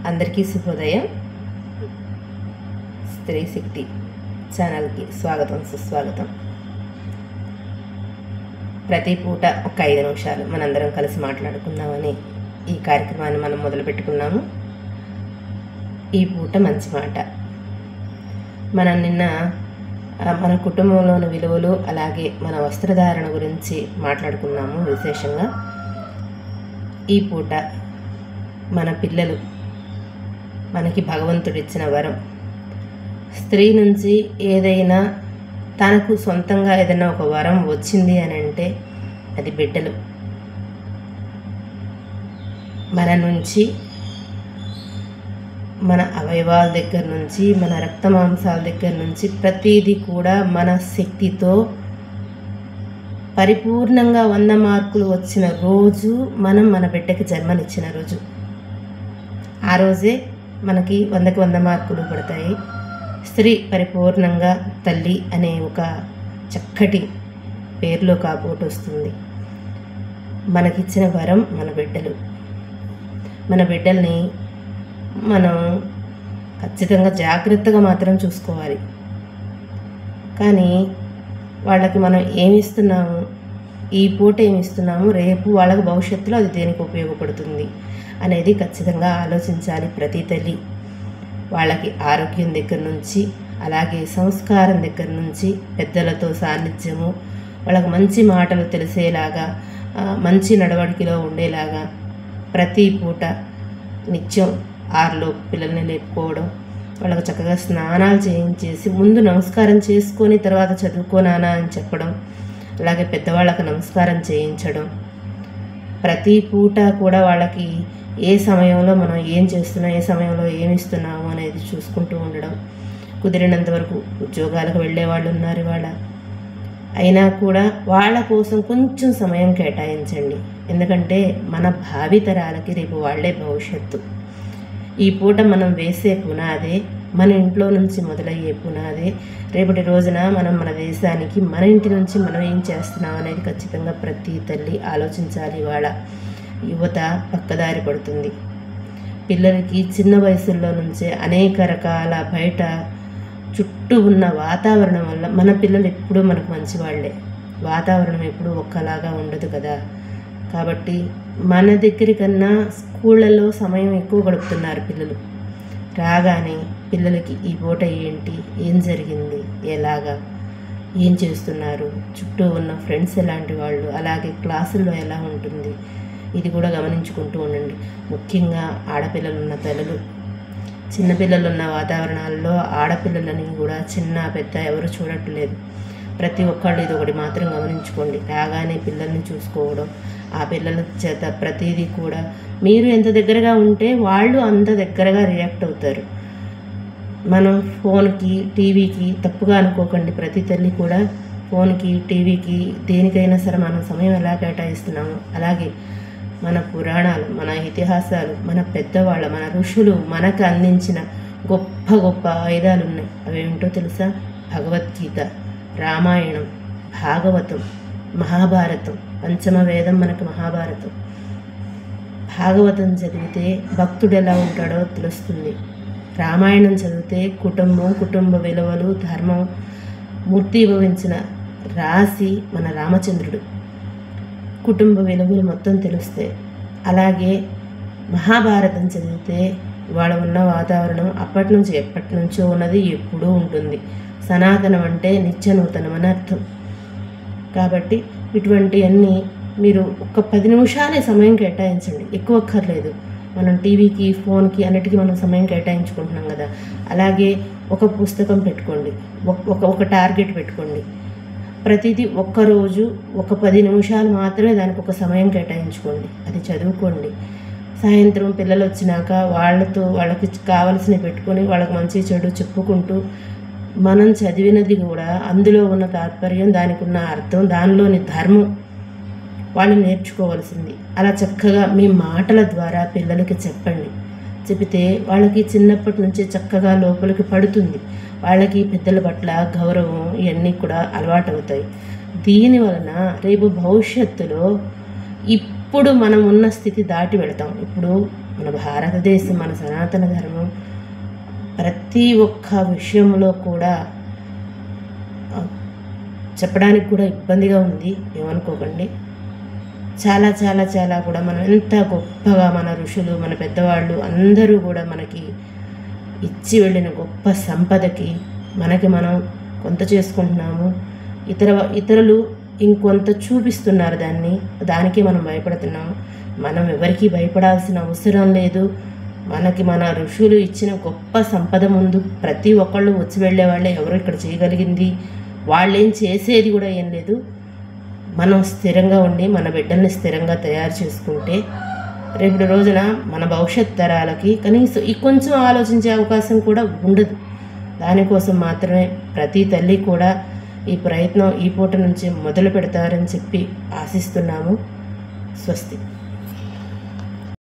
అందరికీ శుభోదయం. స్త్రీ శక్తి ఛానల్కి స్వాగతం, సుస్వాగతం. ప్రతి పూట ఒక 5 నిమిషాలు మనందరం కలిసి మాట్లాడుకుందామని ఈ కార్యక్రమాన్ని మనం మొదలుపెట్టుకున్నాము. ఈ పూట మంచి మాట. మనం నిన్న మన కుటుంబంలోని విలువలు అలాగే మన వస్త్రధారణ గురించి మాట్లాడుకున్నాము విశేషంగా. ఈ పూట మన పిల్లలు మనకి భగవంతుడిచ్చిన వరం. స్త్రీ నుంచి ఏదైనా తనకు సొంతంగా ఏదైనా ఒక వరం వచ్చింది అని అంటే అది బిడ్డలు. మన నుంచి, మన అవయవాల దగ్గర నుంచి, మన రక్త మాంసాల దగ్గర నుంచి ప్రతిదీ కూడా మన శక్తితో పరిపూర్ణంగా 100 మార్కులు వచ్చిన రోజు మనం మన బిడ్డకి జన్మనిచ్చిన రోజు. ఆ రోజే మనకి 100కి 100 మార్కులు పడతాయి. స్త్రీ పరిపూర్ణంగా తల్లి అనే ఒక చక్కటి పేరులో కాబోటు వస్తుంది. మనకిచ్చిన వరం మన బిడ్డలు. మన బిడ్డల్ని మనం ఖచ్చితంగా జాగ్రత్తగా మాత్రం చూసుకోవాలి. కానీ వాళ్ళకి మనం ఏమిస్తున్నాము, ఈ పూట ఏమిస్తున్నాము, రేపు వాళ్ళకి భవిష్యత్తులో అది దేనికి ఉపయోగపడుతుంది అనేది ఖచ్చితంగా ఆలోచించాలి ప్రతి తల్లి. వాళ్ళకి ఆరోగ్యం దగ్గర నుంచి, అలాగే సంస్కారం దగ్గర నుంచి, పెద్దలతో సాన్నిధ్యము, వాళ్ళకి మంచి మాటలు తెలిసేలాగా, మంచి నడవడికలో ఉండేలాగా ప్రతి పూట నిత్యం 6 పిల్లల్ని లేపుకోవడం, వాళ్ళకి చక్కగా స్నానాలు చేయించేసి ముందు నమస్కారం చేసుకొని తర్వాత చదువుకోనానా అని చెప్పడం, అలాగే పెద్దవాళ్ళకి నమస్కారం చేయించడం. ప్రతి పూట కూడా వాళ్ళకి ఏ సమయంలో మనం ఏం చేస్తున్నాం, ఏ సమయంలో ఏమి ఇస్తున్నాము అనేది చూసుకుంటూ ఉండడం. కుదిరినంత వరకు ఉద్యోగాలకు వెళ్ళే వాళ్ళు ఉన్నారు ఇవాళ, అయినా కూడా వాళ్ళ కోసం కొంచెం సమయం కేటాయించండి. ఎందుకంటే మన భావితరాలకి రేపు వాళ్ళే భవిష్యత్తు. ఈ పూట మనం వేసే పునాదే, మన ఇంట్లో నుంచి మొదలయ్యే పునాదే రేపటి రోజున మనం మన దేశానికి మన ఇంటి నుంచి మనం ఏం చేస్తున్నాం అనేది ఖచ్చితంగా ప్రతి తల్లి ఆలోచించాలి. వాళ్ళ యువత పక్కదారి పడుతుంది. పిల్లలకి చిన్న వయసుల్లో నుంచే అనేక రకాల బయట చుట్టూ ఉన్న వాతావరణం వల్ల మన పిల్లలు ఎప్పుడూ మనకు మంచివాళ్లే. వాతావరణం ఎప్పుడూ ఒక్కలాగా ఉండదు కదా. కాబట్టి మన దగ్గరికన్నా స్కూళ్ళల్లో సమయం ఎక్కువ గడుపుతున్నారు పిల్లలు. రాగానే పిల్లలకి ఈ పూట ఏంటి, ఏం జరిగింది, ఎలాగా, ఏం చేస్తున్నారు, చుట్టూ ఉన్న ఫ్రెండ్స్ ఎలాంటి వాళ్ళు, అలాగే క్లాసుల్లో ఎలా ఉంటుంది, ఇది కూడా గమనించుకుంటూ ఉండండి. ముఖ్యంగా ఆడపిల్లలున్న తల్లులు, చిన్నపిల్లలున్న వాతావరణాల్లో ఆడపిల్లలని కూడా చిన్న పెద్ద ఎవరు చూడట్లేదు. ప్రతి ఒక్కళ్ళు ఇది ఒకటి మాత్రం గమనించుకోండి. రాగానే పిల్లల్ని చూసుకోవడం, ఆ పిల్లల చేత ప్రతిదీ కూడా మీరు ఎంత దగ్గరగా ఉంటే వాళ్ళు అంత దగ్గరగా రియాక్ట్ అవుతారు. మనం ఫోన్కి, టీవీకి తప్పుగా అనుకోకండి. ప్రతి తల్లి కూడా ఫోన్కి, టీవీకి, దేనికైనా సరే మనం సమయం ఎలా కేటాయిస్తున్నాము, అలాగే మన పురాణాలు, మన ఇతిహాసాలు, మన పెద్దవాళ్ళ, మన ఋషులు మనకు అందించిన గొప్ప గొప్ప ఆయుధాలు ఉన్నాయి. అవేమిటో తెలుసా? భగవద్గీత, రామాయణం, భాగవతం, మహాభారతం. పంచమ వేదం మనకు మహాభారతం. భాగవతం చదివితే భక్తుడు ఎలా ఉంటాడో తెలుస్తుంది. రామాయణం చదివితే కుటుంబ విలువలు, ధర్మం మూర్తిభవించిన రాశి మన రామచంద్రుడు. కుటుంబ విలువలు మొత్తం తెలుస్తాయి. అలాగే మహాభారతం చదివితే ఇవాళ ఉన్న వాతావరణం అప్పటి నుంచి ఎప్పటి నుంచో ఉన్నది ఎప్పుడూ ఉంటుంది. సనాతనం అంటే నిత్య నూతనం అని అర్థం. కాబట్టి ఇటువంటివన్నీ మీరు ఒక 10 నిమిషాలే సమయం కేటాయించండి, ఎక్కువ అక్కర్లేదు. మనం టీవీకి, ఫోన్కి అన్నిటికీ మనం సమయం కేటాయించుకుంటున్నాం కదా. అలాగే ఒక పుస్తకం పెట్టుకోండి, ఒక టార్గెట్ పెట్టుకోండి. ప్రతిదీ ఒక్కరోజు ఒక 10 నిమిషాలు మాత్రమే దానికి ఒక సమయం కేటాయించుకోండి, అది చదువుకోండి. సాయంత్రం పిల్లలు వచ్చినాక వాళ్ళకి కావాల్సినవి పెట్టుకొని వాళ్ళకి మంచి చెడు చెప్పుకుంటూ మనం చదివినది కూడా అందులో ఉన్న తాత్పర్యం, దానికి ఉన్న అర్థం, దానిలోని ధర్మం వాళ్ళు నేర్చుకోవాల్సింది. అలా చక్కగా మీ మాటల ద్వారా పిల్లలకి చెప్పండి. చెబితే వాళ్ళకి చిన్నప్పటి నుంచే చక్కగా లోపలికి పడుతుంది. వాళ్ళకి పెద్దల పట్ల గౌరవం ఇవన్నీ కూడా అలవాటు అవుతాయి. దీనివలన రేపు భవిష్యత్తులో ఇప్పుడు మనం ఉన్న స్థితి దాటి వెళతాం. ఇప్పుడు మన భారతదేశం, మన సనాతన ధర్మం ప్రతి ఒక్క విషయంలో కూడా చెప్పడానికి కూడా ఇబ్బందిగా ఉంది, ఏమనుకోకండి. చాలా చాలా చాలా కూడా మనం ఎంత గొప్పగా మన ఋషులు, మన పెద్దవాళ్ళు అందరూ కూడా మనకి ఇచ్చి వెళ్ళిన గొప్ప సంపదకి మనకి మనం కొంత చేసుకుంటున్నాము. ఇతరులు ఇంకొంత చూపిస్తున్నారు దానికి మనం భయపడుతున్నాము. మనం ఎవరికీ భయపడాల్సిన అవసరం లేదు. మనకి మన ఋషులు ఇచ్చిన గొప్ప సంపద ముందు ప్రతి ఒక్కళ్ళు వచ్చి వెళ్ళే వాళ్ళే. ఎవరు ఇక్కడ చేయగలిగింది, వాళ్ళేం చేసేది కూడా ఏం లేదు. మనం స్థిరంగా ఉండి మన బిడ్డల్ని స్థిరంగా తయారు చేసుకుంటే రేపటి రోజున మన భవిష్యత్ తరాలకి కనీసం ఈ కొంచెం ఆలోచించే అవకాశం కూడా ఉండదు. దానికోసం మాత్రమే ప్రతి తల్లి కూడా ఈ ప్రయత్నం ఈ పూట నుంచి మొదలు పెడతారని చెప్పి ఆశిస్తున్నాము. స్వస్తి.